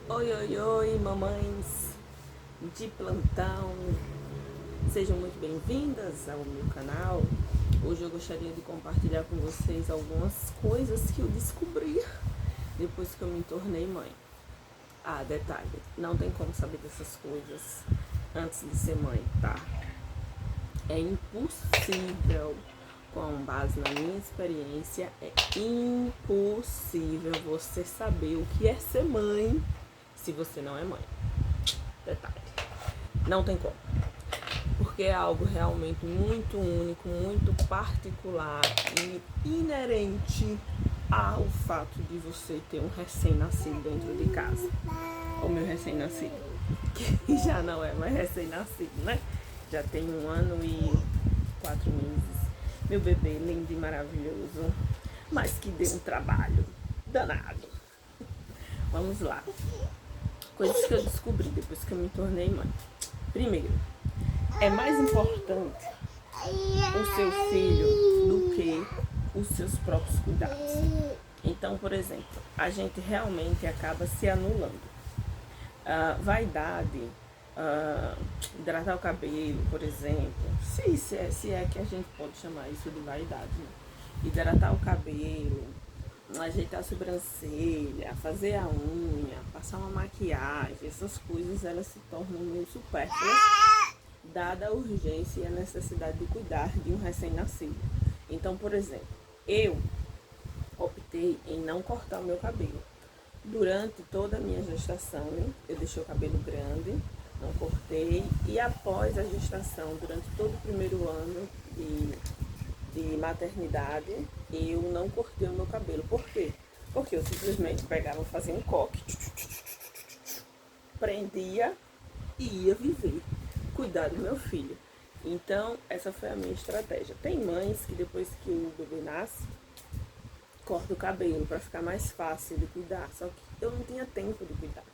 Oi, oi, oi, mamães de plantão. Sejam muito bem-vindas ao meu canal. Hoje eu gostaria de compartilhar com vocês algumas coisas que eu descobri depois que eu me tornei mãe. Ah, detalhe, não tem como saber dessas coisas antes de ser mãe, tá? É impossível, com base na minha experiência, é impossível você saber o que é ser mãe se você não é mãe. Detalhe, não tem como. Porque é algo realmente muito único, muito particular e inerente ao fato de você ter um recém-nascido dentro de casa. O meu recém-nascido, que já não é mais recém-nascido, né? Já tem 1 ano e 4 meses. Meu bebê lindo e maravilhoso, mas que deu um trabalho danado. Vamos lá. Coisas que eu descobri depois que eu me tornei mãe. Primeiro, é mais importante o seu filho do que os seus próprios cuidados. Então, por exemplo, a gente realmente acaba se anulando. Vaidade, hidratar o cabelo, por exemplo, se é que a gente pode chamar isso de vaidade, né? Hidratar o cabelo, ajeitar a sobrancelha, fazer a unha, passar uma maquiagem, essas coisas elas se tornam meio supérfluas, dada a urgência e a necessidade de cuidar de um recém-nascido. Então, por exemplo, eu optei em não cortar o meu cabelo. Durante toda a minha gestação, eu deixei o cabelo grande, não cortei, e após a gestação, durante todo o primeiro ano de maternidade, eu não cortei o meu cabelo. Por quê? Porque eu simplesmente pegava, fazia um coque, prendia e ia viver, cuidar do meu filho. Então, essa foi a minha estratégia. Tem mães que depois que o bebê nasce, corta o cabelo para ficar mais fácil de cuidar. Só que eu não tinha tempo de cuidar.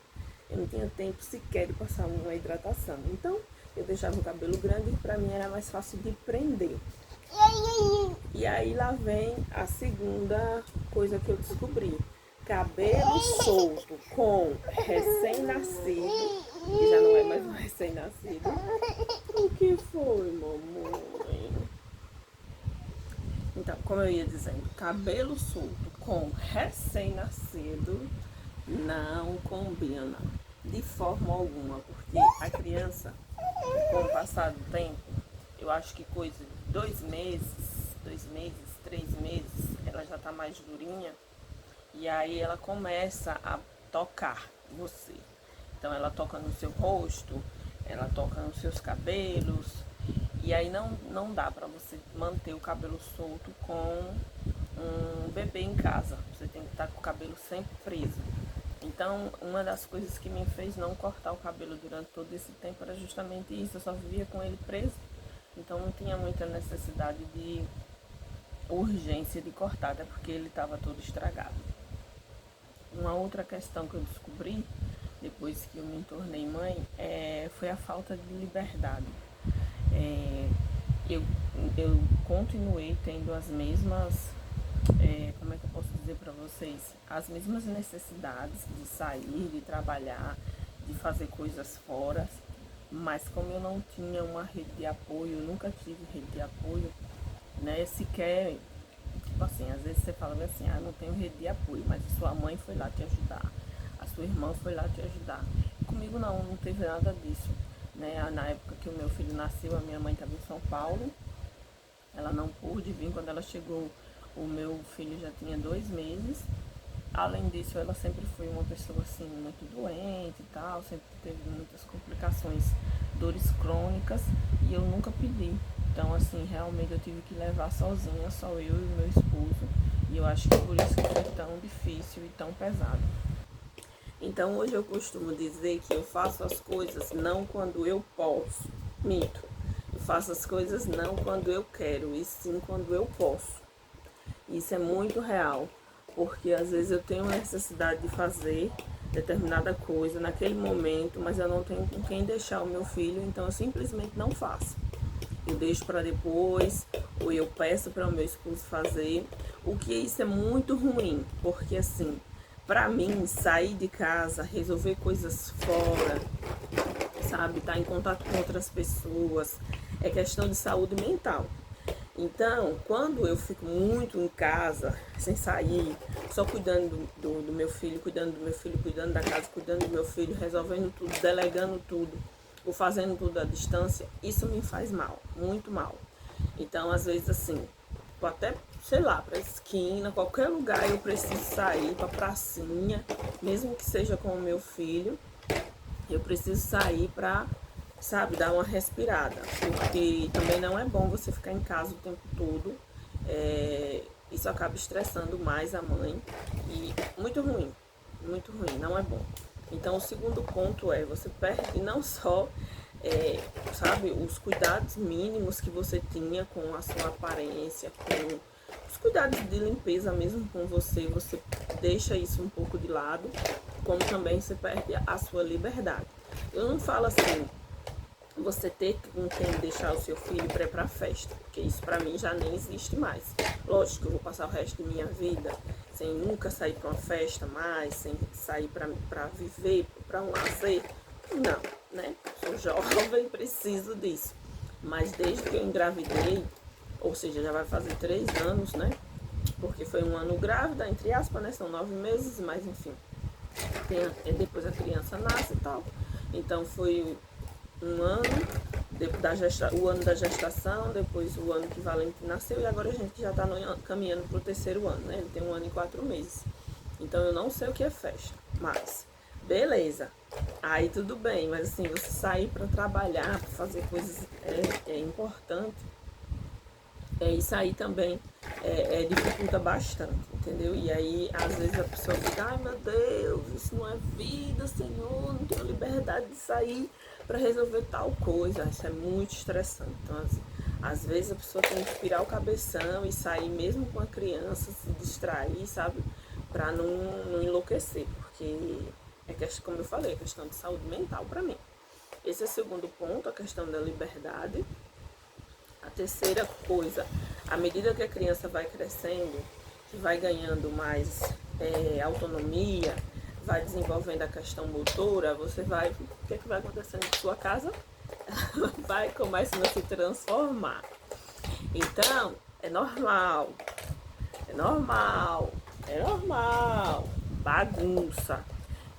Eu não tinha tempo sequer de passar uma hidratação. Então, eu deixava o cabelo grande e para mim era mais fácil de prender. E aí lá vem a segunda coisa que eu descobri. Cabelo solto com recém-nascido, que já não é mais um recém-nascido. O que foi, mamãe? Então, como eu ia dizendo, cabelo solto com recém-nascido não combina de forma alguma, porque a criança, com o passar do tempo, eu acho que coisa de 2 meses, 3 meses, ela já tá mais durinha e aí ela começa a tocar você. Então ela toca no seu rosto, ela toca nos seus cabelos, e aí não dá para você manter o cabelo solto com um bebê em casa. Você tem que estar com o cabelo sempre preso. Então, uma das coisas que me fez não cortar o cabelo durante todo esse tempo era justamente isso. Eu só vivia com ele preso. Então, não tinha muita necessidade de urgência de cortar, até porque ele estava todo estragado. Uma outra questão que eu descobri depois que eu me tornei mãe foi a falta de liberdade. É, eu, eu continuei tendo as mesmas, como é que eu posso dizer para vocês, as mesmas necessidades de sair, de trabalhar, de fazer coisas fora, mas como eu não tinha uma rede de apoio, eu nunca tive rede de apoio, né, sequer, tipo assim, às vezes você fala assim, não tenho rede de apoio, mas a sua mãe foi lá te ajudar, a sua irmã foi lá te ajudar. Comigo não teve nada disso. Né? Na época que o meu filho nasceu, a minha mãe estava em São Paulo, ela não pôde vir. Quando ela chegou, o meu filho já tinha 2 meses. Além disso, ela sempre foi uma pessoa assim, muito doente e tal, sempre teve muitas complicações, dores crônicas, e eu nunca pedi. Então, assim, realmente eu tive que levar sozinha, só eu e o meu esposo, e eu acho que por isso que foi tão difícil e tão pesado. Então hoje eu costumo dizer que eu faço as coisas não quando eu posso. Mito. Eu faço as coisas não quando eu quero, e sim quando eu posso. Isso é muito real, porque às vezes eu tenho necessidade de fazer determinada coisa naquele momento, mas eu não tenho com quem deixar o meu filho, então eu simplesmente não faço. Eu deixo para depois, ou eu peço para o meu esposo fazer, o que isso é muito ruim, porque assim, Pra mim, sair de casa, resolver coisas fora, sabe, estar em contato com outras pessoas, é questão de saúde mental. Então, quando eu fico muito em casa, sem sair, só cuidando do meu filho, cuidando da casa, cuidando do meu filho, resolvendo tudo, delegando tudo, ou fazendo tudo à distância, isso me faz mal, muito mal. Então, às vezes, assim, vou até, sei lá, pra esquina, qualquer lugar eu preciso sair, pra pracinha, mesmo que seja com o meu filho, eu preciso sair pra, sabe, dar uma respirada. Porque também não é bom você ficar em casa o tempo todo. Isso acaba estressando mais a mãe. E muito ruim, não é bom. Então o segundo ponto é, você perde não só, sabe, os cuidados mínimos que você tinha com a sua aparência, com os cuidados de limpeza mesmo com você deixa isso um pouco de lado, como também você perde a sua liberdade. Eu não falo assim, você ter com quem deixar o seu filho para ir pra festa, porque isso para mim já nem existe mais. Lógico que eu vou passar o resto de minha vida sem nunca sair para uma festa mais, sem sair para viver, para um lazer. Não, né? Sou jovem, preciso disso. Mas desde que eu engravidei, ou seja, já vai fazer 3 anos, né? Porque foi um ano grávida, entre aspas, né? São 9 meses, mas enfim. Depois a criança nasce e tal. Então foi um ano, o ano da gestação, depois o ano que Valentim nasceu e agora a gente já está caminhando para o 3º ano, né? Ele tem 1 ano e 4 meses. Então eu não sei o que é festa, mas beleza. Aí tudo bem, mas assim, você sair para trabalhar, para fazer coisas é importante. Isso aí também dificulta bastante, entendeu? E aí, às vezes a pessoa fica, ai meu Deus, isso não é vida, Senhor, não tenho liberdade de sair para resolver tal coisa. Isso é muito estressante. Então, às vezes a pessoa tem que virar o cabeção e sair mesmo com a criança, se distrair, sabe? Para não enlouquecer, porque como eu falei, é questão de saúde mental para mim. Esse é o segundo ponto, a questão da liberdade. A terceira coisa, à medida que a criança vai crescendo, que vai ganhando mais autonomia, vai desenvolvendo a questão motora, o que vai acontecendo em sua casa? Vai começando a se transformar. Então, é normal, bagunça.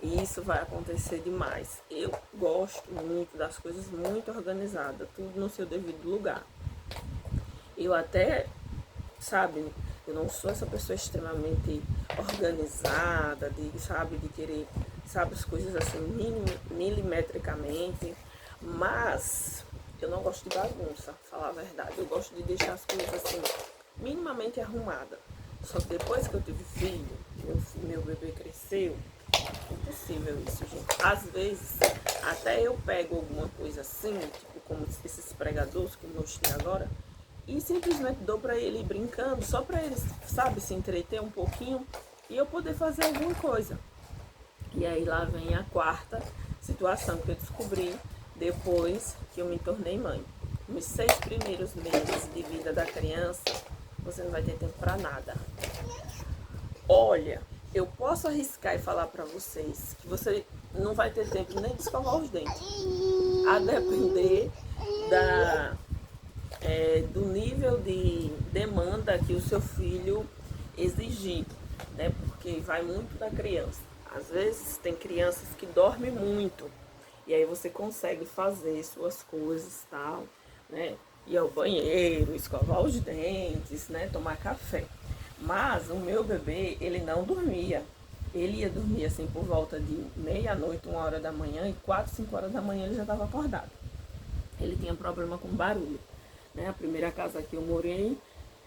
E isso vai acontecer demais. Eu gosto muito das coisas muito organizadas, tudo no seu devido lugar. Eu até, sabe, eu não sou essa pessoa extremamente organizada, de querer, sabe, as coisas assim, milimetricamente, mas eu não gosto de bagunça, falar a verdade. Eu gosto de deixar as coisas assim, minimamente arrumadas. Só que depois que eu tive filho, meu bebê cresceu, é impossível isso, gente. Às vezes, até eu pego alguma coisa assim, tipo como esses pregadores que eu mostrei agora, e simplesmente dou para ele ir brincando, só para ele, sabe, se entreter um pouquinho e eu poder fazer alguma coisa. E aí lá vem a quarta situação que eu descobri depois que eu me tornei mãe. Nos 6 primeiros meses de vida da criança, você não vai ter tempo para nada. Olha, eu posso arriscar e falar para vocês que você não vai ter tempo nem de escovar os dentes. A depender do nível de demanda que o seu filho exigir, né? Porque vai muito da criança. Às vezes tem crianças que dormem muito e aí você consegue fazer suas coisas, tal, né? Ir ao banheiro, escovar os dentes, né? Tomar café. Mas o meu bebê, ele não dormia. Ele ia dormir assim por volta de meia-noite, 1 hora da manhã, e 4, 5 horas da manhã ele já estava acordado. Ele tinha problema com barulho. Né? A primeira casa que eu morei,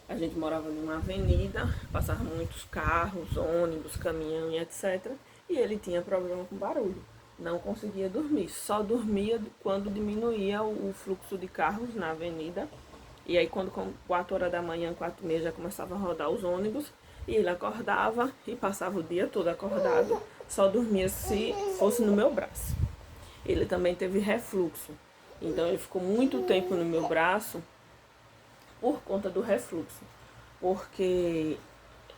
a gente morava numa avenida, passavam muitos carros, ônibus, caminhão e etc. E ele tinha problema com barulho. Não conseguia dormir, só dormia quando diminuía o fluxo de carros na avenida. E aí quando com 4 horas da manhã, 4h30, já começava a rodar os ônibus, e ele acordava e passava o dia todo acordado, só dormia se fosse no meu braço. Ele também teve refluxo, então ele ficou muito tempo no meu braço por conta do refluxo, porque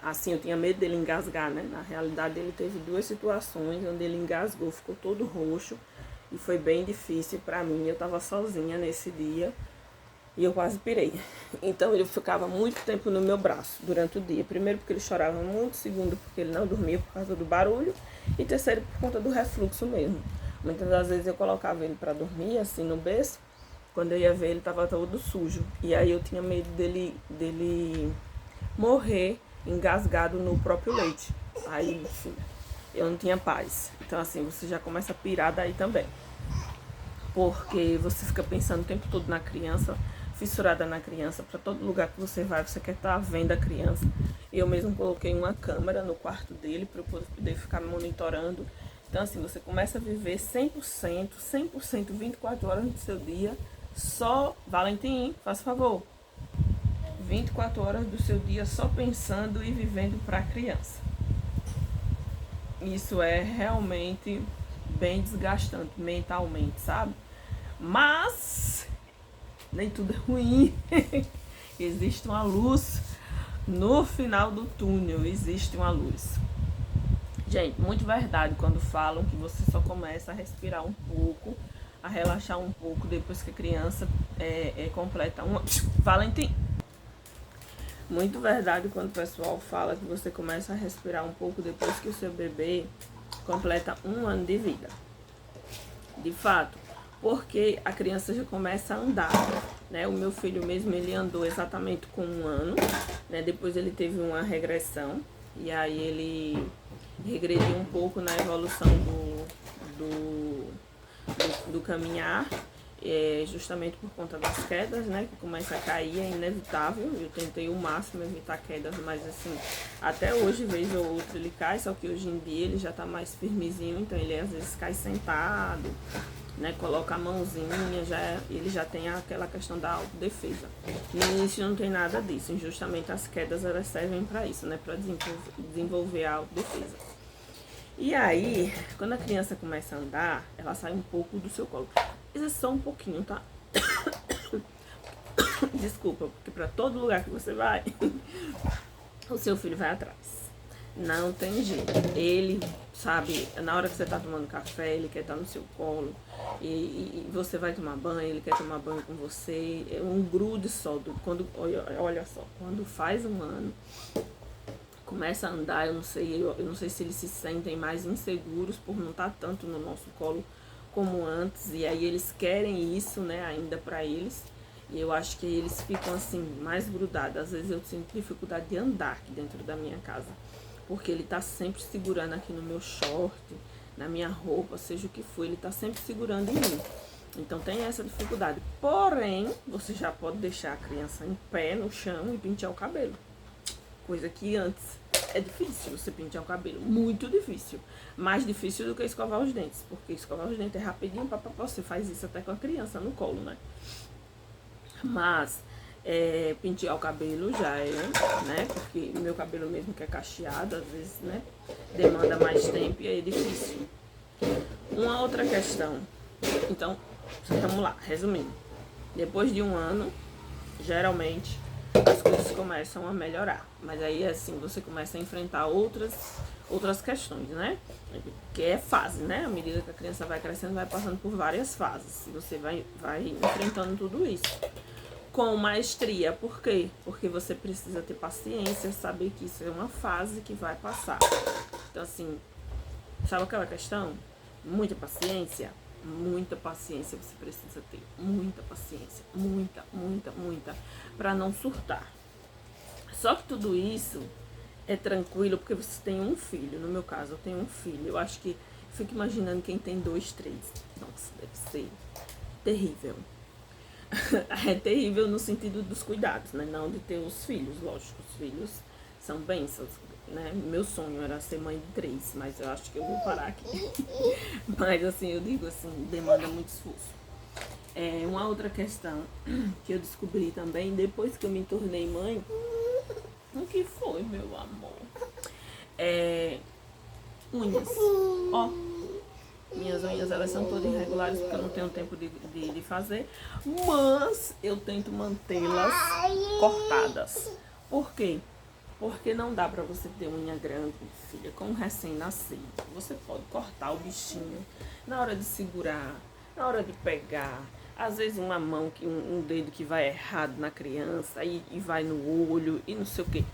assim, eu tinha medo dele engasgar, né? Na realidade, ele teve 2 situações onde ele engasgou, ficou todo roxo. E foi bem difícil pra mim. Eu tava sozinha nesse dia e eu quase pirei. Então ele ficava muito tempo no meu braço durante o dia. Primeiro porque ele chorava muito, segundo porque ele não dormia por causa do barulho e terceiro por conta do refluxo mesmo. Muitas das vezes eu colocava ele pra dormir assim no berço. Quando eu ia ver ele tava todo sujo. E aí eu tinha medo dele morrer engasgado no próprio leite. Aí, enfim, eu não tinha paz. Então assim, você já começa a pirar daí também. Porque você fica pensando o tempo todo na criança, fissurada na criança, para todo lugar que você vai, você quer estar vendo a criança. Eu mesmo coloquei uma câmera no quarto dele para eu poder ficar monitorando. Então assim, você começa a viver 100%, 24 horas do seu dia, só, Valentim, faz favor, 24 horas do seu dia só pensando e vivendo para a criança. Isso é realmente bem desgastante mentalmente, sabe? Mas nem tudo é ruim. Existe uma luz no final do túnel, existe uma luz. Gente, muito verdade quando falam que você só começa a respirar um pouco, a relaxar um pouco depois que a criança completa uma... Valentim! Muito verdade quando o pessoal fala que você começa a respirar um pouco depois que o seu bebê completa 1 ano de vida. De fato, porque a criança já começa a andar, né? O meu filho mesmo, ele andou exatamente com 1 ano, né? Depois ele teve uma regressão, e aí ele regrediu um pouco na evolução do caminhar, justamente por conta das quedas, né? Que começa a cair, é inevitável. Eu tentei o máximo evitar quedas, mas assim, até hoje, vez ou outra, ele cai, só que hoje em dia ele já tá mais firmezinho, então ele às vezes cai sentado, né, coloca a mãozinha, ele já tem aquela questão da autodefesa. No início não tem nada disso, e justamente as quedas elas servem para isso, né, para desenvolver a autodefesa. E aí, quando a criança começa a andar, ela sai um pouco do seu colo. Isso é só um pouquinho, tá? Desculpa, porque para todo lugar que você vai, o seu filho vai atrás. Não tem jeito. Ele, sabe, na hora que você tá tomando café, ele quer estar no seu colo. E você vai tomar banho, ele quer tomar banho com você. É um grude só. Olha só, quando faz 1 ano, começa a andar, eu não sei se eles se sentem mais inseguros por não estar tanto no nosso colo como antes. E aí eles querem isso, né, ainda pra eles. E eu acho que eles ficam assim, mais grudados. Às vezes eu sinto dificuldade de andar aqui dentro da minha casa. Porque ele tá sempre segurando aqui no meu short, na minha roupa, seja o que for, ele tá sempre segurando em mim. Então tem essa dificuldade. Porém, você já pode deixar a criança em pé no chão e pentear o cabelo. Coisa que antes é difícil você pentear o cabelo. Muito difícil. Mais difícil do que escovar os dentes. Porque escovar os dentes é rapidinho, você faz isso até com a criança no colo, né? Mas pentear o cabelo já é, né? Porque o meu cabelo mesmo que é cacheado, às vezes, né? Demanda mais tempo e aí é difícil. Uma outra questão. Então, vamos lá, resumindo. Depois de 1 ano, geralmente, as coisas começam a melhorar. Mas aí, assim, você começa a enfrentar outras questões, né? Que é fase, né? À medida que a criança vai crescendo, vai passando por várias fases. E você vai enfrentando tudo isso com maestria. Por quê? Porque você precisa ter paciência, saber que isso é uma fase que vai passar. Então, assim, sabe aquela questão? Muita paciência você precisa ter. Muita paciência. Muita. Pra não surtar. Só que tudo isso é tranquilo porque você tem um filho. No meu caso, eu tenho um filho. Eu acho que fico imaginando quem tem 2, 3. Nossa, deve ser terrível. É terrível no sentido dos cuidados, né? Não de ter os filhos, lógico. Os filhos são bênçãos, né? Meu sonho era ser mãe de 3, mas eu acho que eu vou parar aqui. Mas assim, eu digo assim, demanda muito esforço. Uma outra questão que eu descobri também, depois que eu me tornei mãe, o que foi, meu amor? Unhas. Ó, minhas unhas, elas são todas irregulares porque eu não tenho tempo de fazer, mas eu tento mantê-las cortadas. Por quê? Porque não dá pra você ter unha grande, filha, com um recém-nascido. Você pode cortar o bichinho na hora de segurar, na hora de pegar. Às vezes uma mão, um dedo que vai errado na criança e vai no olho e não sei o que.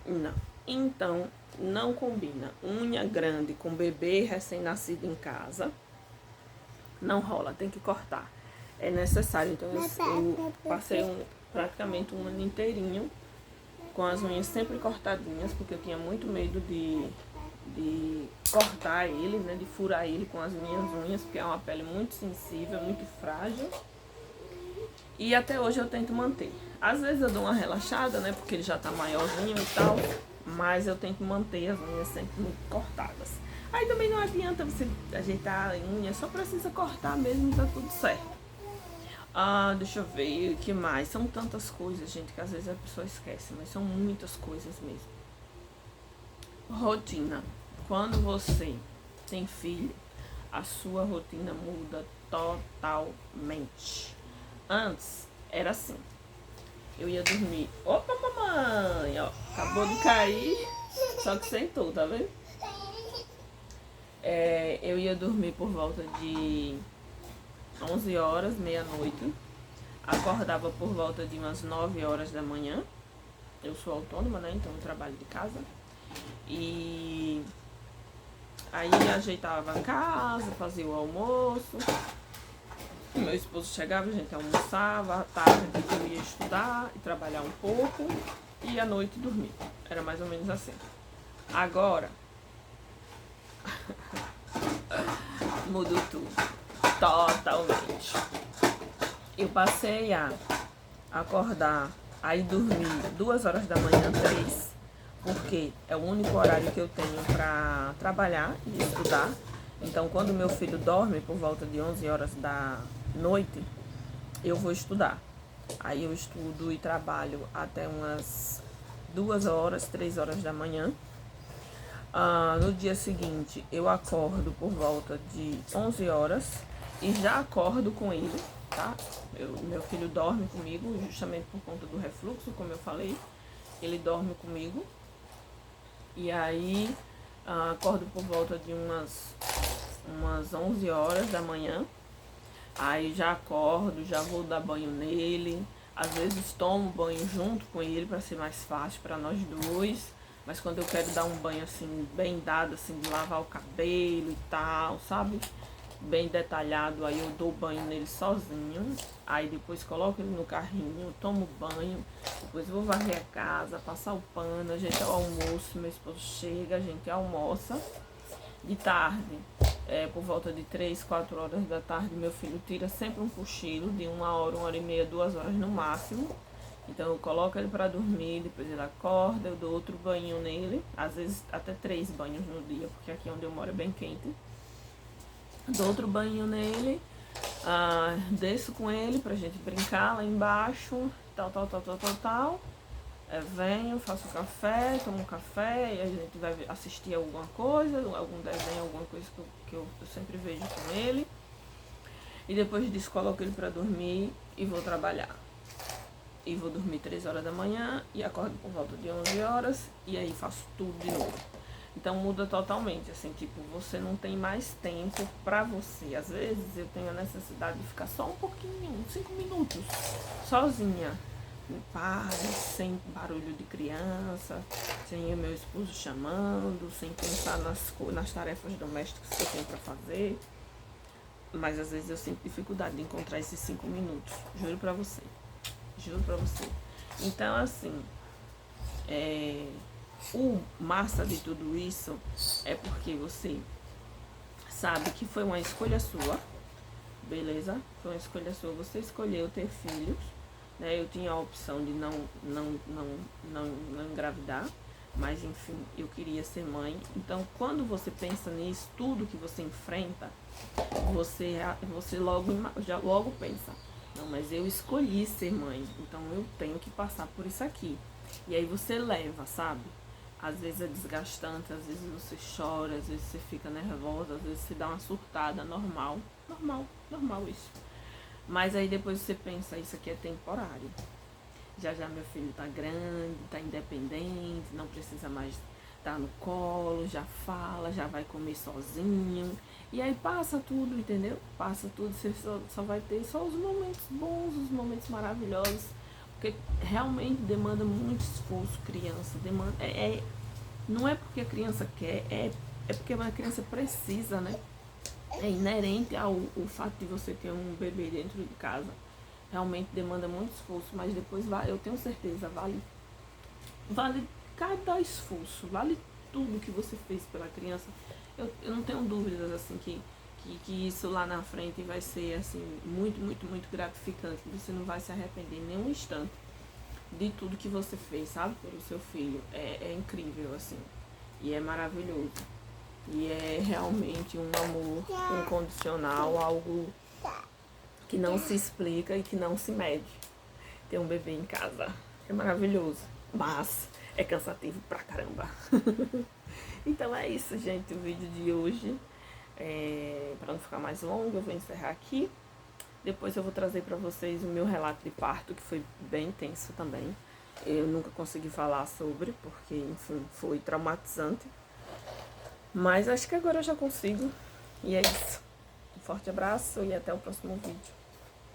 Não. Então, não combina unha grande com bebê recém-nascido em casa. Não rola, tem que cortar. É necessário. Então, eu passei praticamente um ano inteirinho com as unhas sempre cortadinhas, porque eu tinha muito medo de cortar ele, né, de furar ele com as minhas unhas, porque é uma pele muito sensível, muito frágil. E até hoje eu tento manter. Às vezes eu dou uma relaxada, né, porque ele já tá maiorzinho e tal, mas eu tento manter as unhas sempre muito cortadas. Aí também não adianta você ajeitar a unha, só precisa cortar mesmo e tá tudo certo. Deixa eu ver o que mais. São tantas coisas, gente, que às vezes a pessoa esquece, mas são muitas coisas mesmo. Rotina. Quando você tem filho, a sua rotina muda totalmente. Antes era assim. Eu ia dormir. Opa, mamãe! Ó, acabou de cair, só que sentou, tá vendo? Eu ia dormir por volta de 11 horas, meia-noite. Acordava por volta de umas 9 horas da manhã. Eu sou autônoma, né? Então eu trabalho de casa. E aí ajeitava a casa, fazia o almoço. Meu esposo chegava, a gente almoçava. À tarde eu ia estudar e trabalhar um pouco. E à noite dormir. Era mais ou menos assim. Agora mudou tudo. Totalmente. Eu passei a acordar, aí dormir 2 horas da manhã, 3, porque é o único horário que eu tenho para trabalhar e estudar. Então, quando meu filho dorme por volta de 11 horas da noite, eu vou estudar. Aí eu estudo e trabalho até umas 2 horas, 3 horas da manhã. No dia seguinte, eu acordo por volta de 11 horas e já acordo com ele, tá? Meu filho dorme comigo, justamente por conta do refluxo, como eu falei. Ele dorme comigo. E aí, acordo por volta de umas 11 horas da manhã. Aí já acordo, já vou dar banho nele. Às vezes tomo banho junto com ele para ser mais fácil para nós dois. Mas quando eu quero dar um banho assim, bem dado, assim, de lavar o cabelo e tal, sabe? Bem detalhado, aí eu dou banho nele sozinho. Aí depois coloco ele no carrinho, tomo banho. Depois vou varrer a casa, passar o pano, a gente almoço, meu esposo chega, a gente almoça. De tarde, por volta de 3, 4 horas da tarde, meu filho tira sempre um cochilo de 1 hora e meia, 2 horas no máximo. Então eu coloco ele para dormir, depois ele acorda, eu dou outro banho nele, às vezes até 3 banhos no dia, porque aqui onde eu moro é bem quente. Dou outro banho nele, desço com ele pra gente brincar lá embaixo, tal. Venho, faço café, tomo um café, e a gente vai assistir alguma coisa, algum desenho, alguma coisa que eu sempre vejo com ele. E depois disso coloco ele pra dormir e vou trabalhar. E vou dormir 3 horas da manhã e acordo por volta de 11 horas e aí faço tudo de novo. Então muda totalmente, assim, tipo, você não tem mais tempo pra você. Às vezes eu tenho a necessidade de ficar só um pouquinho, 5 minutos, sozinha, em paz, sem barulho de criança, sem o meu esposo chamando, sem pensar nas tarefas domésticas que eu tenho pra fazer. Mas às vezes eu sinto dificuldade de encontrar esses 5 minutos, juro pra você. Juro pra você. Então, assim, o massa de tudo isso é porque você sabe que foi uma escolha sua, beleza? Foi uma escolha sua. Você escolheu ter filhos, né? Eu tinha a opção de não engravidar, mas enfim, eu queria ser mãe. Então, quando você pensa nisso, tudo que você enfrenta, você logo pensa: não, mas eu escolhi ser mãe, então eu tenho que passar por isso aqui. E aí você leva, sabe? Às vezes é desgastante, às vezes você chora, às vezes você fica nervosa, às vezes você dá uma surtada, normal isso. Mas aí depois você pensa: isso aqui é temporário. Já já meu filho tá grande, tá independente, não precisa mais estar no colo, já fala, já vai comer sozinho. E aí passa tudo, entendeu? Passa tudo, você só vai ter só os momentos bons, os momentos maravilhosos. Porque realmente demanda muito esforço, criança. Demanda, não é porque a criança quer, é porque a criança precisa, né? É inerente ao o fato de você ter um bebê dentro de casa. Realmente demanda muito esforço, mas depois eu tenho certeza, vale cada esforço, vale tudo que você fez pela criança. Eu não tenho dúvidas assim que isso lá na frente vai ser assim muito, muito, muito gratificante. Você não vai se arrepender em nenhum instante de tudo que você fez, sabe, pelo seu filho. É incrível, assim. E é maravilhoso. E é realmente um amor incondicional, algo que não se explica e que não se mede. Ter um bebê em casa é maravilhoso, mas é cansativo pra caramba. Então é isso, gente, o vídeo de hoje. Para não ficar mais longo, eu vou encerrar aqui. Depois eu vou trazer para vocês o meu relato de parto, que foi bem intenso também. Eu nunca consegui falar sobre, porque, enfim, foi traumatizante. Mas acho que agora eu já consigo. E é isso. Um forte abraço e até o próximo vídeo.